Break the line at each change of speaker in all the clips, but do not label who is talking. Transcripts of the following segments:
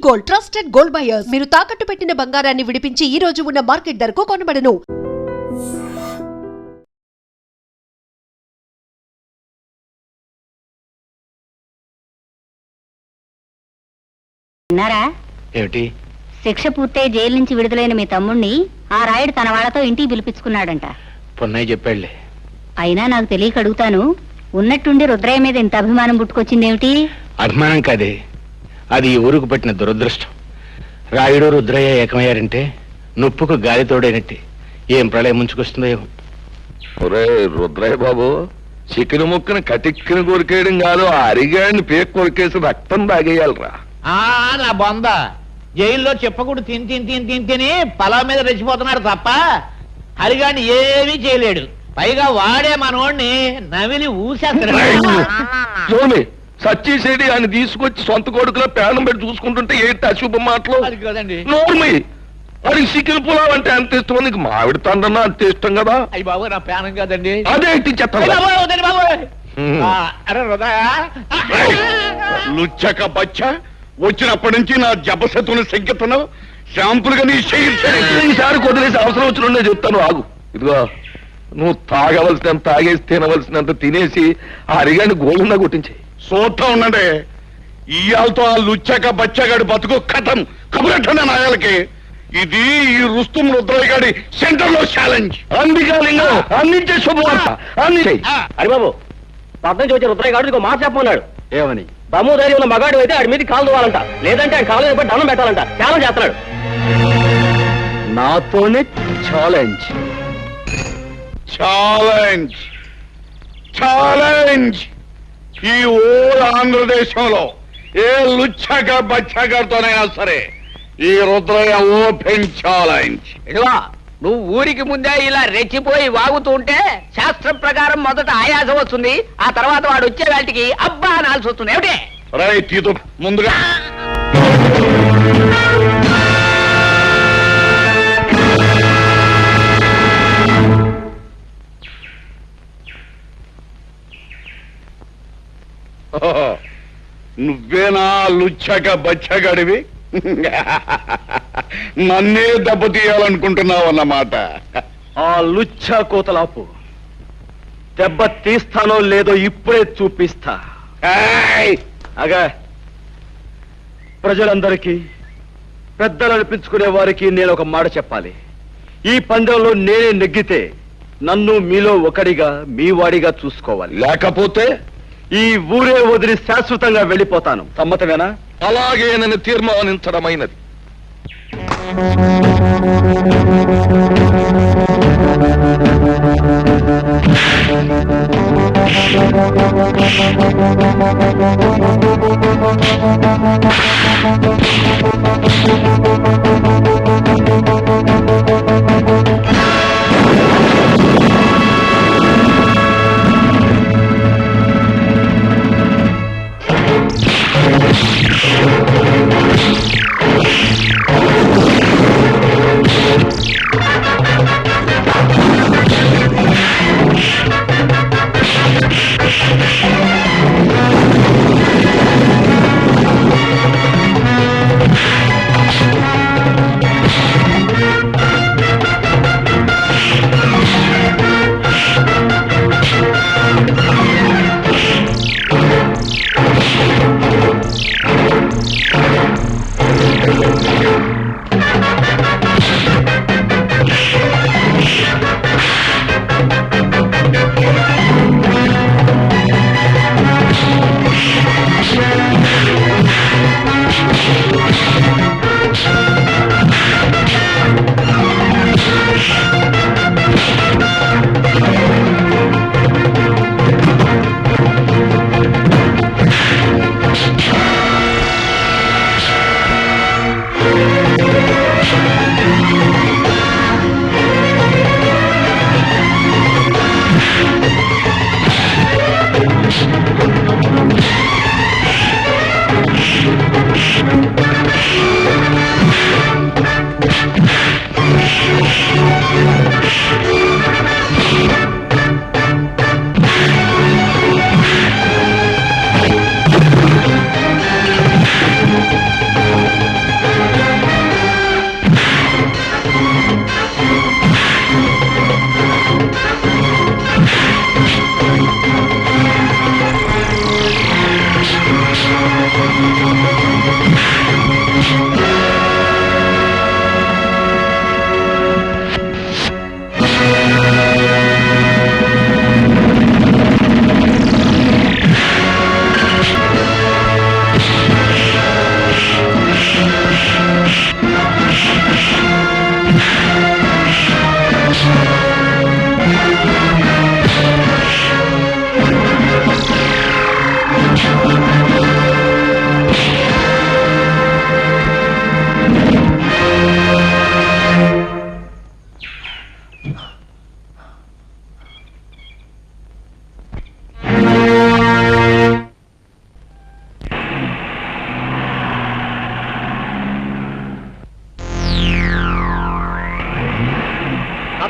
Gold, trusted gold buyers. మీరు తాకట్టు పెట్టిన బంగారాన్ని విడిపించి ఈ రోజు ఉన్న మార్కెట్ ధరకు కొనబడను.
విన్నారా?
ఏమిటి?
శిక్ష పూర్తయి జైలు నుంచి విడుదలైన మీ తమ్ముణ్ణి ఆ రాయుడు తన వాళ్ళతో ఇంటికి పిలిపించుకున్నాడంట.
పొన్నయ్య చెప్పాడులే.
అయినా నాకు తెలియక అడుగుతాను, ఉన్నట్టుండి రుద్రయ్య మీద ఇంత అభిమానం పుట్టుకొచ్చిందేమిటి?
అభిమానం కాదే, అది ఈ ఊరుకు పట్టిన దురదృష్టం. రాయుడు రుద్రయ్య ఏకమయ్యారంటే నొప్పుకు గాలి తోడైనట్టే. ఏం ప్రళయం ముంచుకొస్తుందో ఏమో.
ఒరే రుద్రయ్య బాబు, చికెన్ ముక్కను కటిక్కిన కొరికేయడం కాదు, ఆ అరిగాడిని పేక్ కొరికేసి రక్తం తాగేయాలరా.
నా బొంద జైల్లో చెప్పకూడదు తిని తిని తిని తిని తిని పొలం మీద రెచ్చిపోతున్నాడు తప్ప హరిగాన్ని ఏమీ చేయలేడు. పైగా వాడే మనోడిని నవిలి ఊసేస్తాడు.
సచ్చిసేడి ఆయన తీసుకొచ్చి సొంత కొడుకులో పేనం పెట్టి చూసుకుంటుంటే ఏంటి అశుభ మాటలు?
అది కదండి.
నోర్మి, అది చికెన్ పులావ్ అంటే అంత ఇష్టం, నీకు మామిడి తండ్రన్నా అంత ఇష్టం కదా.
అయ్యి బాబు, నా పేనం కదండి.
అదే చెత్త లుచ్చక బచ్చ. వచ్చినప్పటి నుంచి నా జపశతుని సంకెత్తను శాంపుల్గా నీ ఈసారి కొద్దిలేసి అవసరం వచ్చిన చెప్తాను, ఆగు. ఇదిగో, నువ్వు తాగవలసినంత తాగేసి తినవలసినంత తినేసి ఆ అరిగాన్ని గోళ్ళున్నా కొట్టించి చూస్తా ఉండండి. ఇయాలతో ఆ లుచ్చక బచ్చగాడి బతుకు కథం కబురెట్టండి నాయాలకి. ఇది ఈ రుస్తుం రుద్రయ్య గారి సెంటర్ లో ఛాలెంజ్. అందికాలింగం అందించే శుభవార్త అందించే.
హరిబాబు, పద్నం చూసి రుద్రయ్య గారు ఇంకో మాట చెప్పమన్నాడు.
ఏమని?
దమ్ము ధైర్యం ఉన్న మగాడు అయితే ఆడి మీద కాలు దువ్వాలంట, లేదంటే ఆయన కాలు మీద దండం పెట్టాలంట. ఛాలెంజ్ చేస్తున్నాడు.
నాతోనే ఛాలెంజ్.
Challenge challenge. ఈ ఓల్ ఆంధ్రదేశంలో ఏ లుచ్చక బచ్చగారితోనైనా సరే ఈ రుద్రయ్య ఓపెన్ ఛాలెంజ్.
ఇదిగో, నువ్వు ఊరికి ముందే ఇలా రెచ్చిపోయి వాగుతూ ఉంటే శాస్త్రం ప్రకారం మొదట ఆయాసం వస్తుంది, ఆ తర్వాత వాడు వచ్చే వాటికి అబ్బా అనాల్సి వస్తుంది. ఏమిటి?
రైట్, ఇది ముందుగా నువ్వేనా లుచ్చక బచ్చగడివి? నన్నే దెబ్బతీయాలనుకుంటున్నావన్నమాట.
ఆ లుచ్చ కోతలాపు, దెబ్బ తీస్తానో లేదో ఇప్పుడే చూపిస్తా. అగా ప్రజలందరికీ, పెద్దలు అనిపించుకునే వారికి నేను ఒక మాట చెప్పాలి. ఈ పందెంలో నేనే నెగ్గితే నన్ను మీలో ఒకడిగా, మీ వాడిగా చూసుకోవాలి.
లేకపోతే
ఈ ఊరే వదిలి శాశ్వతంగా వెళ్ళిపోతాను. సమ్మతమేనా?
అలాగే నన్ను తీర్మానించడమైనది.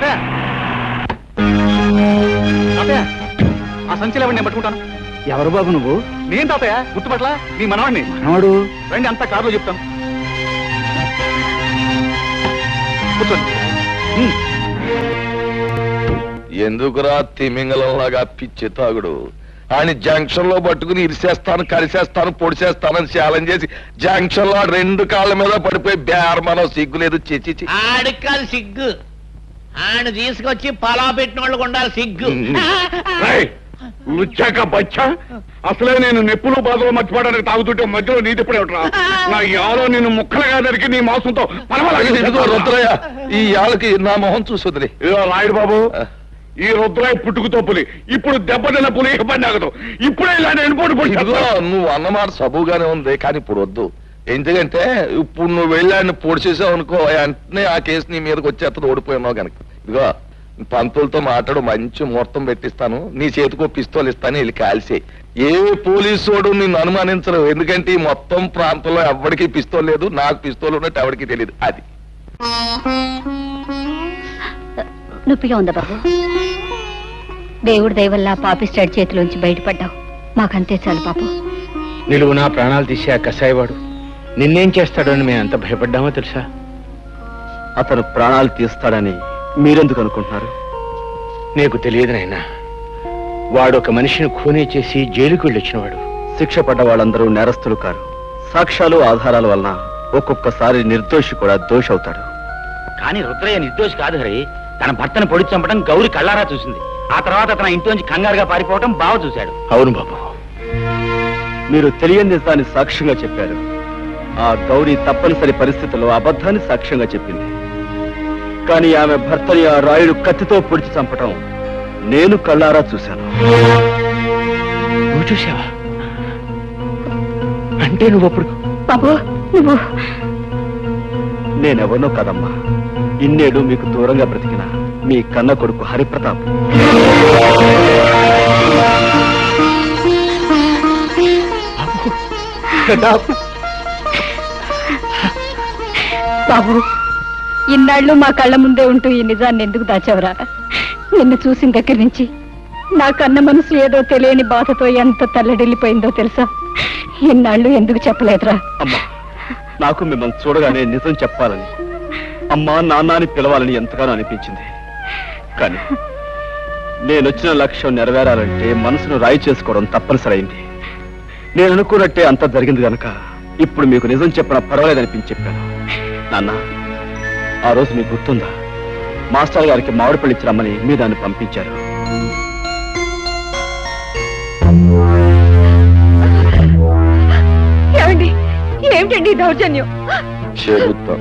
తాతయ్య తాతయ్య ఆ సంచిలో నేను పట్టుకుంటాను. ఎవరు బాబు నువ్వు? నేను తాతయ్య, గుర్తుపట్ల నీ మనవాడిని. మనవాడు రండి, అంతా కారులో చెప్తాను. కూర్చోండి.
ఎందుకురా తిమింగలంలాగా పిచ్చి తాగుడు? ఆయన జంక్షన్ లో పట్టుకుని ఇరిసేస్తాను, కరిసేస్తాను, పొడిసేస్తానని ఛాలెంజ్ చేసి జంక్షన్ లో 2 కాళ్ళ మీద పడిపోయి బేరమనో సిగ్గులేదు. చిచి
ఆడికి కాదు సిగ్గు, ఆయన తీసుకొచ్చి పలా పెట్టిన వాళ్ళకు ఉండాలి సిగ్గు.
లుచ్చాక బచ్చా, అసలే నేను నెప్పులు బాధలు మర్చిపోవడానికి తాగుతుంటే మధ్యలో నీ తిప్పుడే ఉంటా. నా యాలో నేను ముక్కలుగా దరికి నీ మాంసంతో
రుద్రయ్య, ఈ యాళ్ళకి నా మొహం చూసుదిరి.
రాయుడు బాబు, ఈ రుద్రాయి పుట్టుకుతో పులి, ఇప్పుడు దెబ్బతిన్న పులి ఇబ్బంది ఆగదు. ఇప్పుడే ఇలా నేను
నువ్వు అన్నమాట సబుగానే ఉంది, కానీ ఇప్పుడు వద్దు. ఎందుకంటే ఇప్పుడు నువ్వు వెళ్ళాన్ని పొడిచేసావు అనుకో, వెంటనే ఆ కేసు నీ మీదకి వచ్చేస్తుంది, ఓడిపోయినావు కనుక. ఇదిగో పంతులతో మాట్లాడు, మంచి ముహూర్తం పెట్టిస్తాను, నీ చేతికో పిస్తోల్ ఇస్తాను, వెళ్ళి కాల్సే. ఏ పోలీసు నిన్ను అనుమానించరు, ఎందుకంటే ఈ మొత్తం ప్రాంతంలో ఎవరికి పిస్తోల్ లేదు, నాకు పిస్తోల్ ఉన్నట్టు ఎవరికి తెలియదు. అది
నొప్పిగా ఉందా బాబు? దేవుడి దయవల్ల పాపిస్టాడ్ చేతిలోంచి బయటపడ్డావు, మాకంతే చాలు పాపు.
నిలువు నా ప్రాణాలు తీసే ఆ కసాయివాడు నిన్నేం చేస్తాడో అని మేము ఎంత భయపడ్డామో తెలుసా?
అతను ప్రాణాలు తీస్తాడని మీరెందుకు అనుకుంటున్నారు?
నీకు తెలియదు నాయనా, వాడు ఒక మనిషిని ఖూనీ చేసి జైలుకు వెళ్ళొచ్చినవాడు.
శిక్ష పడ్డ వాళ్ళందరూ నేరస్తులు కారు. సాక్ష్యాలు ఆధారాల వలన ఒక్కొక్కసారి నిర్దోషి కూడా దోషి అవుతాడు.
కానీ రుద్రయ్య నిర్దోషి కాదు హరి. తన భర్తను పొడి చంపడం గౌరి కళ్ళారా చూసింది. ఆ తర్వాత తన ఇంట్లోంచి కంగారుగా పారిపోవడం బావ చూశాడు.
అవును బాబు,
మీరు తెలియని నిజాన్ని సాక్ష్యంగా చెప్పారు. ఆ గౌరీ తప్పనిసరి పరిస్థితుల్లో అబద్ధాన్ని సాక్ష్యంగా చెప్పింది. కానీ ఆమె భర్తని ఆ రాయుడు కత్తితో పొడిచి చంపటం నేను కళ్ళారా చూశాను.
నువ్వు చూసావా? అంటే నువ్వు అప్పుడు
బాబు నువ్వు
నేనెవరినో కదమ్మా, ఇన్నేడు మీకు దూరంగా బ్రతికిన మీ కన్న కొడుకు హరిప్రతాప్.
బాబు ఇన్నాళ్ళు మా కళ్ళ ముందే ఉంటూ ఈ నిజాన్ని ఎందుకు దాచావురా? నిన్ను చూసిన దగ్గర నుంచి నా కన్న మనసు ఏదో తెలియని బాధతో ఎంత తల్లడిల్లిపోయిందో తెలుసా? ఇన్నాళ్ళు ఎందుకు చెప్పలేదురా?
అమ్మా, నాకు మిమ్మల్ని చూడగానే నిజం చెప్పాలని, అమ్మా నాన్న అని పిలవాలని ఎంతగానో అనిపించింది. కానీ నేనొచ్చిన లక్ష్యం నెరవేరాలంటే మనసును రాయి చేసుకోవడం తప్పనిసరైంది. నేను అనుకున్నట్టే అంతా జరిగింది కనుక ఇప్పుడు మీకు నిజం చెప్పినా పర్వాలేదనిపించి చెప్పాను. నాన్న, ఆ రోజు మీకు గుర్తుందా? మాస్టర్ గారికి మామిడి పళ్ళు ఇచ్చి రమ్మని మీ దాన్ని పంపించారు.
ఏమిటండి దౌర్జన్యం?
చెబుతా.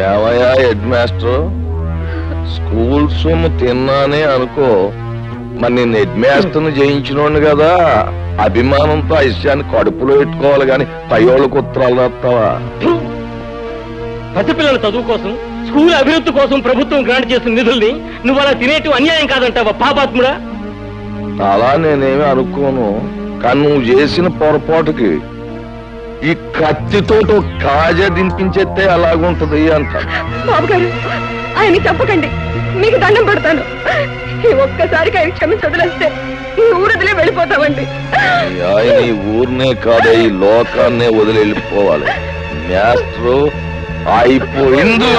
ఏమయ్యా హెడ్ మాస్టర్, స్కూల్ సొమ్ము తిన్నానే అనుకో, మరి నేను హెడ్ మాస్టర్ని జయించినోండి కదా, అభిమానంతో ఆ విషయాన్ని కడుపులో పెట్టుకోవాలి గాని పయ్యోళ్ళకు ఉత్తరాలు రాస్తావా?
పసిపిల్లల చదువు కోసం, స్కూల్ అభివృద్ధి కోసం ప్రభుత్వం గ్రాంట్ చేసిన నిధుల్ని నువ్వు అలా తినేటి అన్యాయం కాదంటావా పాపాత్ముడా?
అలా నేనేమి అనుకోను, కానీ నువ్వు చేసిన పొరపాటుకి ఈ కత్తితో కాజా దింపించేస్తే అలాగుంటది అంట.
బాబు గారు, ఆయన చంపకండి, మీకు దండం పెడతాను. ఈ ఒక్కసారికి ఆయన క్షమించి వదిలేస్తే ఈ ఊరదిలే వెళ్ళిపోతామండి.
ఆయన ఈ ఊరినే కాదు, ఈ లోకాన్నే వదిలి వెళ్ళిపోవాలి. మాస్టరు అయిపోయింది.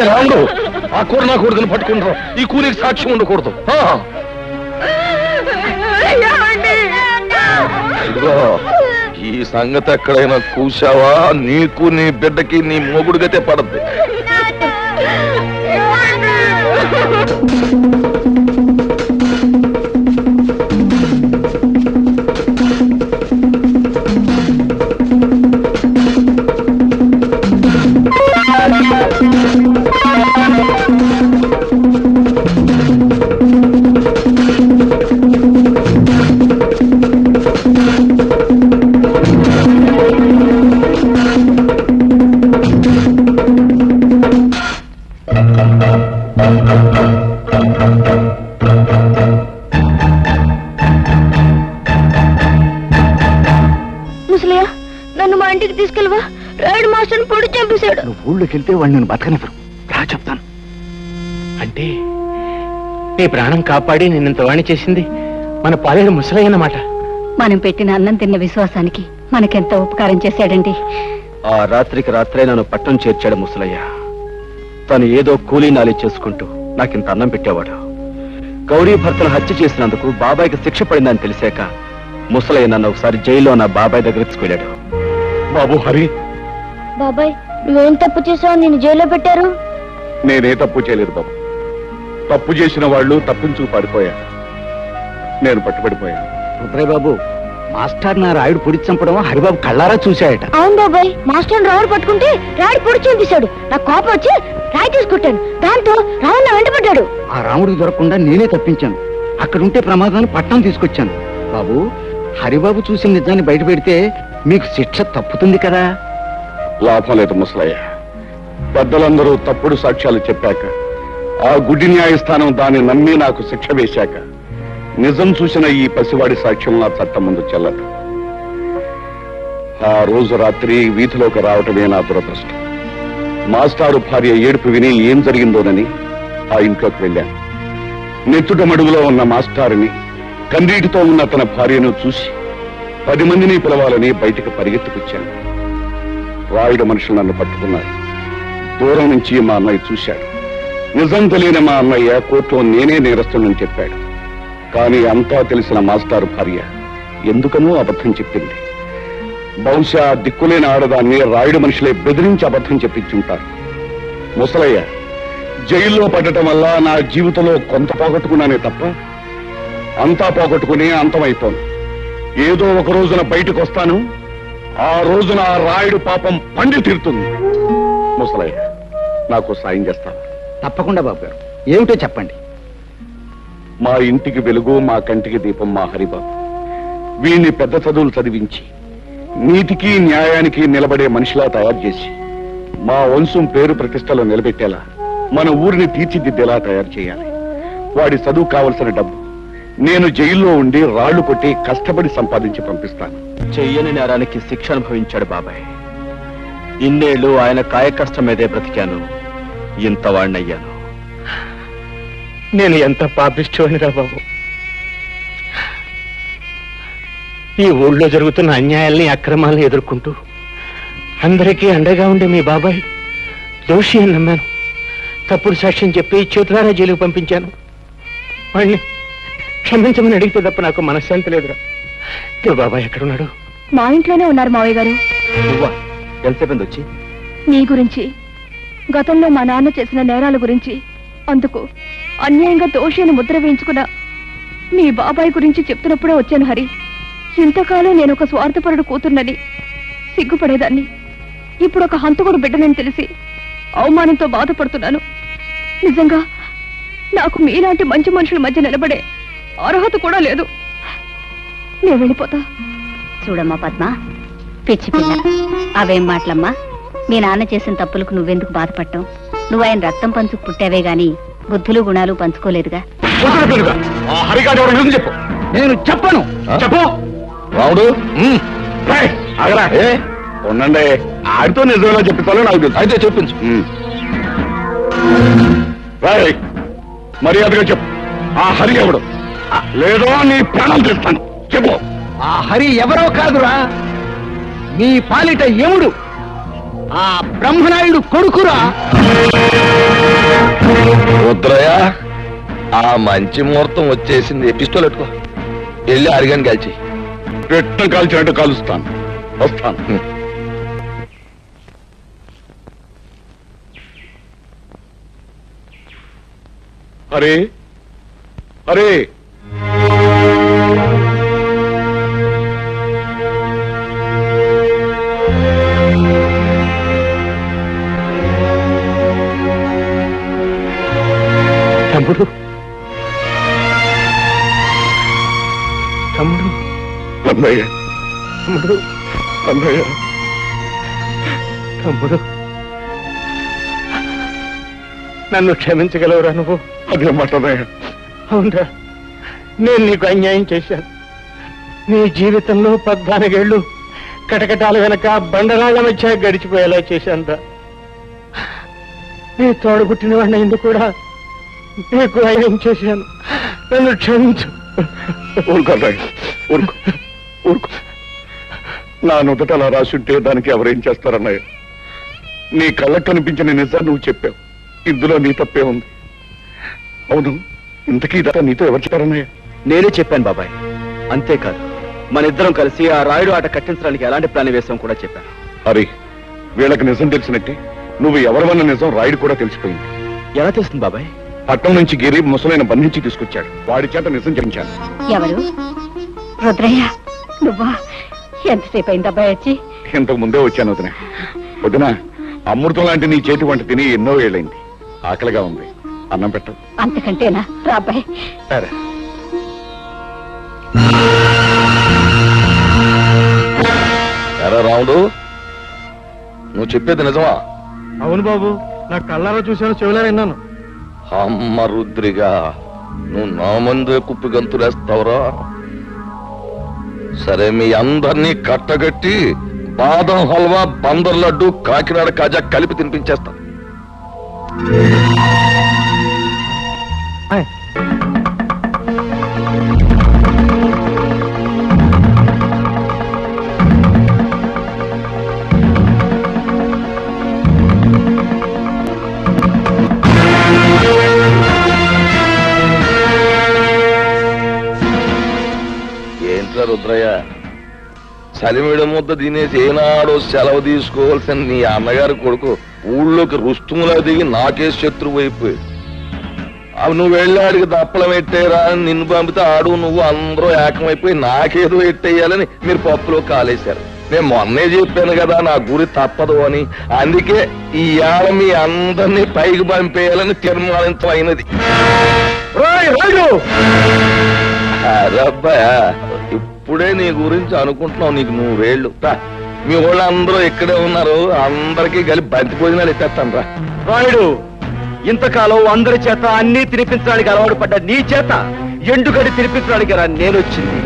రాముడు, ఆ కూర నా కొడుకుని పట్టుకుంటారు, ఈ కూలికి సాక్ష్యం ఉండకూడదు. ఇదిగో, ఈ సంగతి ఎక్కడైనా కూసావా నీకు నీ బిడ్డకి నీ మొగుడు గతే పడద్ది.
ఊళ్ళోకి వెళ్తే వాళ్ళు నేను బతకనివ్వరు. రా చెప్తాను. అంటే నీ ప్రాణం కాపాడి నిన్నంత వాణి చేసింది మన పాలేరు ముసలయ్య అన్నమాట.
మనం పెట్టిన అన్నం తిన్న విశ్వాసానికి మనకెంత ఉపకారం చేశాడండి.
ఆ రాత్రికి రాత్రే నన్ను పట్టం చేర్చాడు ముసలయ్య. తను ఏదో కూలీ నాలి చేసుకుంటూ నాకింత అన్నం పెట్టేవాడు. గౌరీ భర్తను హత్య చేసినందుకు బాబాయ్కి శిక్ష పడిందని తెలిసాక ముసలయ్య నన్ను ఒకసారి జైల్లో నా బాబాయ్ దగ్గర తీసుకెళ్ళాడు.
బాబు హరి,
బాబాయ్ నువ్వేం తప్పు చేసావు? నేను జైల్లో పెట్టారు.
నేనే తప్పు చేయలేదు బాబు. తప్పు చేసిన వాళ్ళు తప్పించుకు పారిపోయారు. నేను పట్టుబడిపోయాను.
రుద్రయ్య బాబు, మాస్టర్ నా రాయుడు పొడి చంపడం హరిబాబు కళ్ళారా చూశాడట.
అవును బాబాయ్, మాస్టర్ రావుడు పట్టుకుంటే రాయుడు పొడి చూపించాడు. నాకు కోపం వచ్చి రాయి తీసుకుంటాను. దాంతో రావుడు నా వెంటబడ్డాడు.
ఆ రాముడికి దొరకకుండా నేనే తప్పించాను. అక్కడుంటే ప్రమాదాన్ని పట్టణం తీసుకొచ్చాను. బాబు, హరిబాబు చూసిన నిజాన్ని బయట పెడితే మీకు శిక్ష తప్పుతుంది కదా.
లాభం లేదు ముసలయ్య. పెద్దలందరూ తప్పుడు సాక్ష్యాలు చెప్పాక, ఆ గుడ్డి న్యాయస్థానం దాన్ని నమ్మి నాకు శిక్ష వేశాక, నిజం చూసిన ఈ పసివాడి సాక్ష్యం నా చట్టం ముందు చెల్లదు. ఆ రోజు రాత్రి వీధిలోకి రావటమే నా దురదృష్టం. మాస్టారు భార్య ఏడుపు విని ఏం జరిగిందోనని ఆ ఇంట్లోకి వెళ్ళాను. నెత్తుట మడుగులో ఉన్న మాస్టారుని, కన్నీటితో ఉన్న తన భార్యను చూసి 10 మందిని పిలవాలని బయటికి పరిగెత్తుకొచ్చాను. రాయుడు మనుషులు నన్ను పట్టుకున్నారు. దూరం నుంచి మా అన్నయ్య చూశాడు. నిజం తెలియని మా అన్నయ్య కోర్టులో నేనే నేరస్తునని చెప్పాడు. కానీ అంతా తెలిసిన మాస్టారు భార్య ఎందుకనో అబద్ధం చెప్పింది. బహుశా దిక్కులేని ఆడదాన్ని రాయుడు మనుషులే బెదిరించి అబద్ధం చెప్పించుంటారు. ముసలయ్య జైల్లో పడటం వల్ల నా జీవితంలో కొంత పోగొట్టుకున్నానే తప్ప అంతా పోగొట్టుకుని అంతమైపోను. ఏదో ఒక రోజున బయటకు వస్తాను. ఆ రోజున ఆ రాయుడు పాపం పండి తీరుతుంది. ముసలయ్య, నాకు సాయం చేస్తాను.
తప్పకుండా బాబు గారు, ఏమిటో చెప్పండి.
మా ఇంటికి వెలుగు, మా కంటికి దీపం మా హరిబాబు. వీణ్ణి పెద్ద చదువులు చదివించి నీతికి న్యాయానికి నిలబడే మనిషిలా తయారు చేసి మా వంశం పేరు ప్రతిష్టలో నిలబెట్టేలా మన ఊరిని తీర్చిదిద్దేలా తయారు చేయాలి. వాడి చదువు కావలసిన డబ్బు నేను జైల్లో ఉండి రాళ్లు కొట్టి కష్టపడి సంపాదించి పంపిస్తాను.
చెయ్యని నేరానికి శిక్ష అనుభవించాడు బాబాయ్. ఇన్నేళ్లు ఆయన కాయకష్టం మీదే బ్రతికాను. ఇంత వాణ్ణయ్యాను.
నేను ఎంత పాపిష్టివాడిరా బాబు. ఈ ఊళ్ళో జరుగుతున్న అన్యాయాల్ని, అక్రమాల్ని ఎదుర్కొంటూ అందరికీ అండగా ఉండే మీ బాబాయ్ దోషి అని నమ్మాను. తప్పుడు సాక్ష్యం చెప్పి చేతులారా జైలుకు పంపించాను. వాడిని క్షమించమని అడిగితే తప్ప నాకు మనశ్శాంతి లేదురా. మీ బాబాయ్ ఎక్కడున్నాడు?
మా ఇంట్లోనే ఉన్నారు మావయ్య గారు.
నువ్వా? ఎంతసేపు వచ్చి?
నీ గురించి, గతంలో మా నాన్న చేసిన నేరాల గురించి, అందుకు అన్యాయంగా దోషి అని ముద్ర వేయించుకున్న మీ బాబాయ్ గురించి చెప్తున్నప్పుడే వచ్చాను హరి. ఇంతకాలం నేను ఒక స్వార్థపరుడు కూతుర్నని సిగ్గుపడేదాన్ని. ఇప్పుడు ఒక హంతకుడు బిడ్డనని తెలిసి అవమానంతో బాధపడుతున్నాను. నిజంగా నాకు మీలాంటి మంచి మనుషుల మధ్య నిలబడే అర్హత కూడా లేదు. నేను వెళ్ళిపోతా.
చూడమ్మా పద్మ, పిచ్చి పిల్ల, అవేం మాటలమ్మా. మీ నాన్న చేసిన తప్పులకు నువ్వెందుకు బాధపడటం? నువ్వు ఆయన రక్తం పంచుకు పుట్టావే గాని బుద్ధులు గుణాలు పంచుకోలేదుగా.
చెప్పు.
నేను చెప్పను.
చెప్పు రావుడు. ఉండండి, ఆడితో నిజంగా చెప్తాలో నాకు తెలుసు. అయితే చెప్పించు. మర్యాదగా చెప్పు. ఆ హరి ఎవడు? లేదో నీ ప్రాణం తెస్తాను. చెప్పు.
ఆ హరి ఎవరో కాదురా, మీ పాలిట యముడు, ఆ బ్రహ్మనాయుడు కొడుకురా.
రుద్రయ్య, ఆ మంచి ముహూర్తం వచ్చేసింది. పిస్తోల్ పెట్టుకో, వెళ్ళి అరిగాని కాల్చి.
పెట్ట కాల్చినట్టు కాలుస్తాను. వస్తాను. అరే అరే,
తమ్ముడు, తమ్ముడు,
అన్నయ్య,
తమ్ముడు,
అన్నయ్య,
తమ్ముడు, నన్ను క్షమించగలవురా నువ్వు?
అదే మాట అన్నయ్య.
అవునరా, నేను నీకు అన్యాయం చేశాను. నీ జీవితంలో 14 ఏళ్ళు కటకటాల వెనక బండరాళ్ల మధ్య గడిచిపోయేలా చేశానురా. నీ తోడబుట్టిన వాడిని ఎందుకు కూడా నీకు అయ్యం చేశాను. నన్ను క్షమించు.
ఊరుకో ఊరుకో ఊరుకో. నా నుదుట అలా రాసుంటే దానికి ఎవరేం చేస్తారన్నయ్య? నీ కళ్ళకు కనిపించిన నిజాన్ని నువ్వు చెప్పావు. ఇందులో నీ తప్పే ఉంది. అవును, ఇంతకీ ఇదంతా నీతో ఎవరు చెప్పారన్నయ్య?
నేనే చెప్పాను బాబాయ్. అంతేకాదు, మన ఇద్దరం కలిసి ఆ రాయుడు ఆట కట్టించడానికి ఎలాంటి ప్లాన్ వేసాం కూడా చెప్పాను.
హరి, వీళ్ళకి నిజం తెలిసినట్టే నువ్వు ఎవరివన్న నిజం రాయుడు కూడా తెలిసిపోయింది.
ఎలా తెలుస్తుంది బాబాయ్?
పట్నం నుంచి గిరి ముసలైన బంధించి తీసుకొచ్చాడు. వాడి చేత నిజం చెప్పించాను.
ఎవరు? రుద్రయ్య నువ్వా? ఎంతసేపు అయింది అబ్బాయి వచ్చి?
ఇంతకు ముందే వచ్చాను వదిన. వదిన, అమృతం లాంటి నీ చేతి వంట తిని ఎన్నో ఏళ్ళైంది. ఆకలిగా ఉంది, అన్నం పెట్టు.
అంతకంటేనా? రా అబ్బాయి.
సరే.
ఎరా రాముడు, నువ్వు చెప్పేది నిజమా?
అవును బాబు, నా కళ్ళారా చూశాను, చెవులారా విన్నాను.
అమ్మ రుద్రిగా, నువ్వు నా ముందే కుప్పి గంతులేస్తావురా? సరే, మీ అందరినీ కట్టగట్టి బాదం హల్వా, బందర్ లడ్డు, కాకినాడ కాజా కలిపి తినిపించేస్తా. ఏంట్రా రుద్రయ్య, చలిమిడ ముద్ద తినేసి ఏనాడో సెలవు తీసుకోవాల్సిన నీ అన్నగారి కొడుకు ఊళ్ళోకి రుస్తుములా దిగి నాకే శత్రువు అయిపోయాడు. అవి నువ్వు వెళ్ళాడికి దప్పలం ఎట్టేరా అని నిన్ను పంపితే ఆడు నువ్వు అందరూ ఏకమైపోయి నాకేదో ఎట్టేయాలని మీరు పప్పులో కాలేశారు. నేను మొన్నే చెప్పాను కదా నా గురి తప్పదు అని. అందుకే ఈ ఏళ మీ అందరినీ పైకి పంపేయాలని తీర్మానించమైనది. అరబ్బాయా, ఇప్పుడే నీ గురించి అనుకుంటున్నావు. నీకు 100 ఏళ్ళు. మీ వాళ్ళు అందరూ ఇక్కడే ఉన్నారు, అందరికీ కలిపి బంతి భోజనాలు ఎత్తేస్తాను రా.
రాయుడు, ఇంతకాలం అందరి చేత అన్ని తినిపించడానికి అలవాటు పడ్డ నీ చేత ఎండుగడి తినిపించడానికి రా నేనొచ్చింది.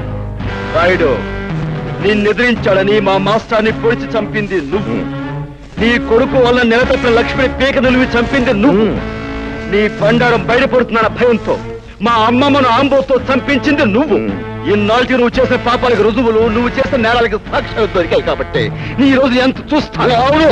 రాయుడు, నిన్నెదిరించాడని మా మాస్టర్ని పొడిచి చంపింది నువ్వు. నీ కొడుకు వల్ల నెలతప్పిన లక్ష్మిని పీక నిలివి చంపింది నువ్వు. నీ బండారం బయటపడుతున్న భయంతో మా అమ్మమ్మను ఆంబోతో చంపించింది నువ్వు. ఇన్నాళ్ళకి నువ్వు చేసిన పాపాలకు రుజువులు, నువ్వు చేసిన నేరాలకి సాక్ష్యాలు దొరికాయి కాబట్టి నీ రోజు ఎంత చూస్తాను.
అవును,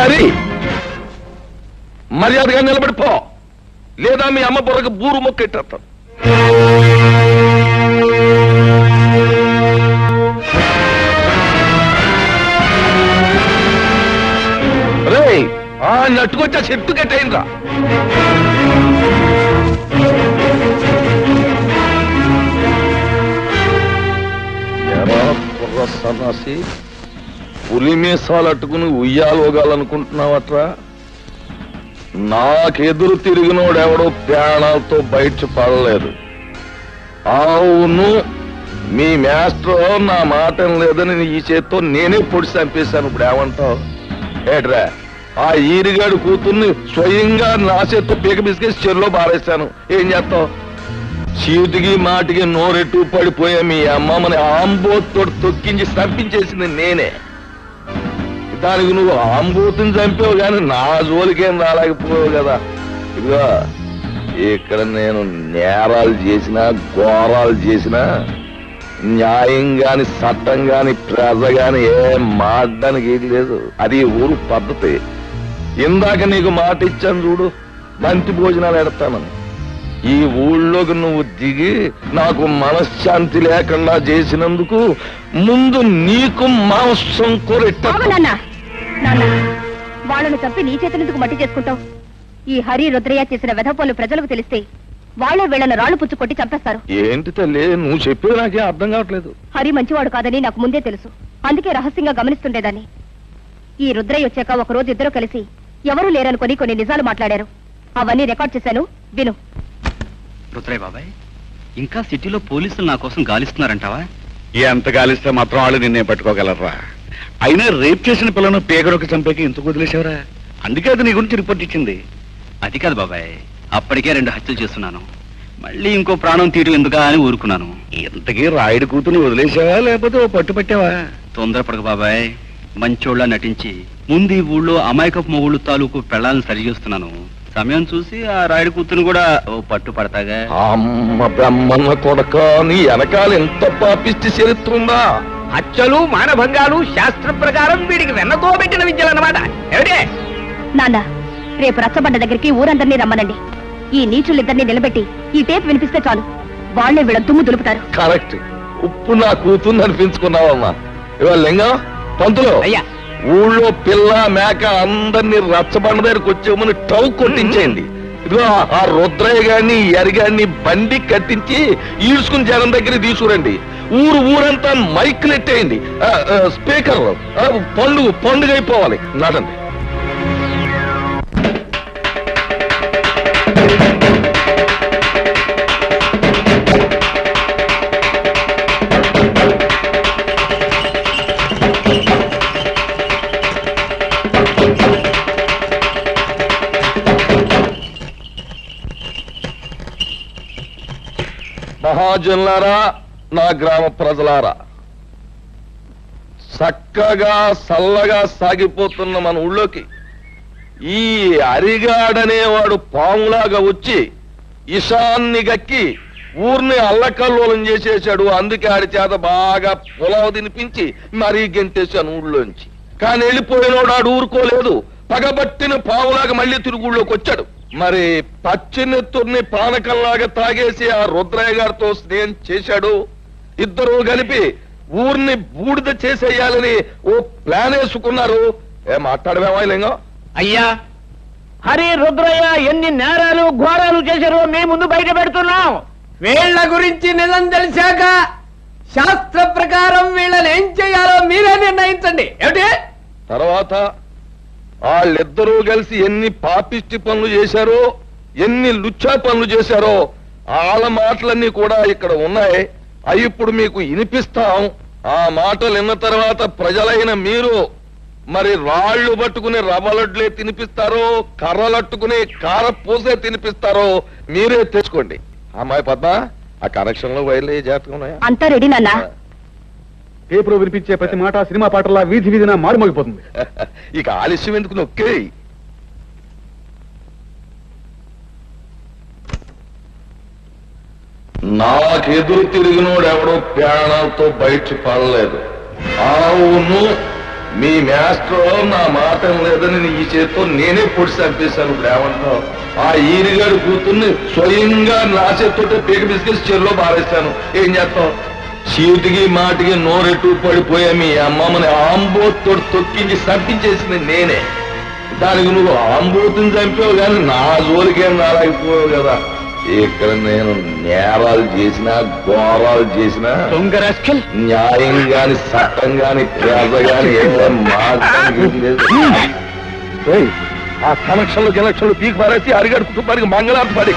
హరి, మర్యాదగా నిలబడిపో, లేదా మీ అమ్మ బుర్రకు బూరు మొక్క ఎట్టేస్తాను. రే, నట్టుకొచ్చా చెట్టు కట్టయిందిరా. ఎరా కుర్ర సన్నాసి, పులి మీసాలు అట్టుకుని ఉయ్యాలోగాలనుకుంటున్నావట్రా? నాకెదురు తిరిగినోడెవడో ప్రాణాలతో బయట పడలేదు. అవును, మీ మాస్టర్ నా మాట లేదని ఈ చేత్తో నేనే పొడి చంపేశాను. ఇప్పుడు ఏమంటావు? ఏట్రా, ఆ ఈరిగాడు కూతుర్ని స్వయంగా నా చేత్తో పీక బిస్కెట్ చెరులో బారేశాను. ఏం చేస్తావు? చీటికి మాటికి నోరెట్టు పడిపోయా మీ అమ్మమ్మని ఆంబోతో తొక్కించి చంపించేసింది నేనే. దానికి నువ్వు ఆంబోతుని చంపావు కానీ నా జోలికేం రాలేకపోయావు కదా. ఇదిగో ఇక్కడ నేను నేరాలు చేసినా ఘోరాలు చేసినా న్యాయం గాని చట్టం గాని ప్రజ గాని ఏం మాట్లాడడానికి ఏది లేదు. అది ఊరు పద్ధతి. ఇందాక నీకు మాట ఇచ్చాను చూడు, బంతి భోజనాలు ఎడతానని. ఈ ఊళ్ళోకి నువ్వు దిగి నాకు మనశ్శాంతి లేకుండా చేసినందుకు ముందు నీకు మాంసం
వాళ్ళను చంపి నీ చేతులెందుకు మట్టి చేసుకుంటావు? ఈ హరి రుద్రయ్య చేసిన వెధపోలు ప్రజలకు తెలిస్తే వాళ్ళే వీళ్ళను రాళ్లు పుచ్చు కొట్టి చంపేస్తారు.
ఏంటి తల్లి నువ్వు చెప్పేది నాకే అర్థం కావట్లేదు.
హరి మంచివాడు కాదని నాకు ముందే తెలుసు. అందుకే రహస్యంగా గమనిస్తుండేదాన్ని. ఈ రుద్రయ్య వచ్చాక ఒక రోజు ఇద్దరు కలిసి ఎవరూ లేరనుకొని కొన్ని నిజాలు మాట్లాడారు. అవన్నీ రికార్డ్ చేశాను, విను.
రుద్రయ్య బాబాయ్, ఇంకా సిటీలో పోలీసులు నా కోసం గాలిస్తున్నారంటావా?
ఎంత గాలిస్తే మాత్రం వాళ్ళు నిన్నే పట్టుకోగలరా? అయినా రేప్ చేసిన పిల్లను పేగడొక చంపేకి ఎందుకు వదిలేసావరా? అందుకే అది నీ గురించి రిపోర్ట్ ఇచ్చింది.
అది కాదు బాబాయ్, అప్పటికే 2 హత్యలు చేస్తున్నాను. మళ్ళీ ఇంకో ప్రాణం తీయడం ఎందుకా అని ఊరుకున్నాను.
ఇంతకీ రాయుడు కూతుని వదిలేసావా లేకపోతే ఓ పట్టు పట్టావా?
తొందరపడక బాబాయ్, మంచోళ్ళ నటించి ముందు ఈ ఊళ్ళో అమాయకపు మొగుళ్ళు తాలూకు పెళ్ళాలను సరిచేస్తున్నాను. సమయం చూసి ఆ రాయుడు కూతురు కూడా ఓ పట్టు పడతాగా.
అమ్మ బ్రహ్మన్న కొడక, నీ వెనకాల ఎంత పాపిష్టి చరిత్రుందా?
హత్యలు మానభంగాలు శాస్త్ర ప్రకారం వీడికి వెన్నతో పెట్టిన విద్యలన్నమాట. ఏమిటే
నాన్న, రేపు రచ్చబండ దగ్గరికి ఊరందరినీ రమ్మనండి. ఈ నీచులిద్దరినీ నిలబెట్టి ఈ టేప్ వినిపిస్తే చాలు, వాళ్లే వీళ్ళ దుమ్ము దులుపుతారు.
కరెక్ట్. ఉప్పు నా కూతుర్ని అనిపించుకున్నావమ్మా. ఇవాళ లింగం పంతులు,
అయ్యా,
ఊళ్ళో పిల్ల మేక అందరినీ రచ్చబండ దగ్గరకు వచ్చేమని టౌ కొట్టించేయండి. ఇదిగో ఆ రుద్రయ్య గారిని ఎరిగాన్ని బండి కట్టించి ఈడ్చుకుని జనం దగ్గర తీసుకురండి. ఊరంతా మైకులు ఎట్టేయండి, స్పీకర్ పండుగ అయిపోవాలి. నాటండి. మహాజనులారా, నా గ్రామ ప్రజలారా, చక్కగా చల్లగా సాగిపోతున్న మన ఊళ్ళోకి ఈ అరిగాడనేవాడు పాములాగా వచ్చి ఇషాన్ని గక్కి ఊరిని అల్లకల్లోలం చేసేశాడు. అందుకే ఆడి చేత బాగా పొలావు తినిపించి మరీ గెంటేశాను ఊళ్ళోంచి. కానీ వెళ్ళిపోయినోడు ఆడు ఊరుకోలేదు. పగబట్టిన పావులాగా మళ్ళీ తిరుగుళ్ళోకి వచ్చాడు. మరి పచ్చినెత్తుర్ని పానకంలాగా తాగేసి ఆ రుద్రయ్య గారితో స్నేహం చేశాడు. ఇద్దరు కలిపి ఊరిని బూడిద చేసేయాలని ఓ ప్లాన్ వేసుకున్నారు. మాట్లాడమేమో లింగం?
అయ్యా, హరి రుద్రయ్య ఎన్ని నేరాలు ఘోరాలు చేశారో మీ ముందు బయట పెడుతున్నాం. వీళ్ళ గురించి నిజం తెలిసాక శాస్త్ర ప్రకారం వీళ్ళని ఏం చేయాలో మీరే నిర్ణయించండి. ఏమిటి?
తర్వాత వాళ్ళిద్దరూ కలిసి ఎన్ని పాపిష్టి పనులు చేశారో, ఎన్ని లుచ్చా పనులు చేశారో వాళ్ళ మాటలన్నీ కూడా ఇక్కడ ఉన్నాయి. అవి ఇప్పుడు మీకు వినిపిస్తాం. ఆ మాటలు విన్న తర్వాత ప్రజలైన మీరు మరి రాళ్లు పట్టుకుని రవ్వలడ్లే తినిపిస్తారో, కర్రలట్టుకుని కారపూసే తినిపిస్తారో మీరే తెచ్చుకోండి. అమ్మాయి పద్మ, ఆ కనెక్షన్ లో వైర్లు జాగ్రత్తగా ఉన్నాయా?
అంతా రెడీ నాన్న.
పేపర్ వినిపించే ప్రతి మాట సినిమా పాటలా వీధి వీధిన మారుమోగిపోతుంది.
ఇక ఆలస్యం ఎందుకు, నొక్కే. నాకెదురు తిరిగినోడు ఎవడో ప్రాణాలతో బయట పడలేదు. అవును, మీ మాస్టర్ నా మాట లేదని ఈ చేతితో నేనే పొడి చంపేశాను. ఇప్పుడు ఏమంటావు? ఆ ఈరిగాడు కూతుర్ని స్వయంగా నా చేతితో పీక బిస్కెట్ చెరులో బారేశాను. ఏం చేస్తావు? చీటికి మాటికి నోరెట్టు పడిపోయా మీ అమ్మమ్మని ఆంబోతో తొక్కించి చంపించేసింది నేనే. దానికి నువ్వు ఆంబోతుని చంపావు కానీ నా జోలికేం రాలేకపోయావు కదా. ఇక్కడ నేను నేరాలు చేసినా ఘోరాలు చేసినా న్యాయం గాని చట్టం గాని పేద గాని ఏం మాట్లాడలేదు. ఆ కనెక్షన్లు పీకి పారేసి అరిగాడు కుటుంబానికి మంగళార్తి పడి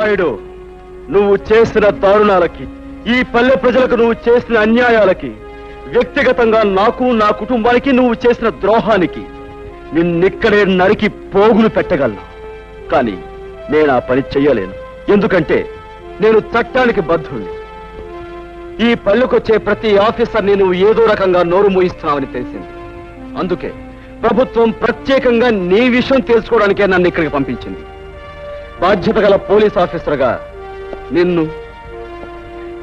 నాయుడు, నువ్వు చేసిన దారుణాలకి, ఈ పల్లె ప్రజలకు నువ్వు చేసిన అన్యాయాలకి, వ్యక్తిగతంగా నాకు నా కుటుంబానికి నువ్వు చేసిన ద్రోహానికి నిన్నిక్కడే నరికి పోగులు పెట్టగలను. కానీ నేను ఆ పని చెయ్యలేను. ఎందుకంటే నేను చట్టానికి బద్ధుణ్ణి. ఈ పల్లెకొచ్చే ప్రతి ఆఫీసర్ని నువ్వు ఏదో రకంగా నోరు మూయిస్తున్నావని తెలిసింది. అందుకే ప్రభుత్వం ప్రత్యేకంగా నీ విషయం తెలుసుకోవడానికే నన్ను ఇక్కడికి పంపించింది. బాధ్యత గల పోలీస్ ఆఫీసర్గా నిన్ను,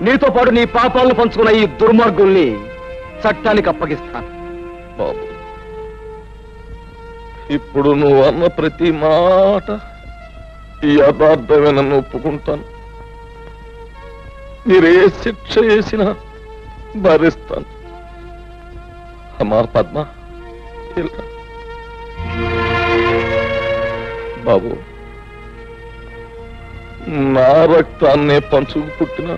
నీతో పాటు నీ పాపాలను పంచుకున్న ఈ దుర్మార్గుల్ని చట్టానికి అప్పగిస్తాను.
బాబు, ఇప్పుడు నువ్వు అన్న ప్రతి మాట యథార్థమేనని ఒప్పుకుంటాను. మీరే శిక్ష చేసినా భరిస్తాను. అమ్మా పద్మ, ఇలా బాబు, నా రక్తాన్నే పంచుకు పుట్టిన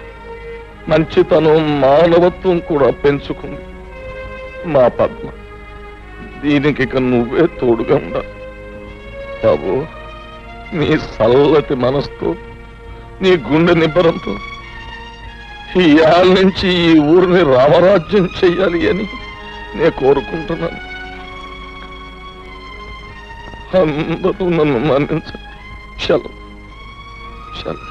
మంచితనం, మానవత్వం కూడా పెంచుకుంది మా పద్మ. దీనికి ఇక నువ్వే తోడుగా ఉండాలి బాబు. నీ చల్లటి మనసుతో, నీ గుండె నిబ్బరంతో ఈ ఏళ్ళ నుంచి ఈ ఊరిని రామరాజ్యం చెయ్యాలి అని నేను కోరుకుంటున్నాను. అందరూ నన్ను మన్నించండి. చలో చలో.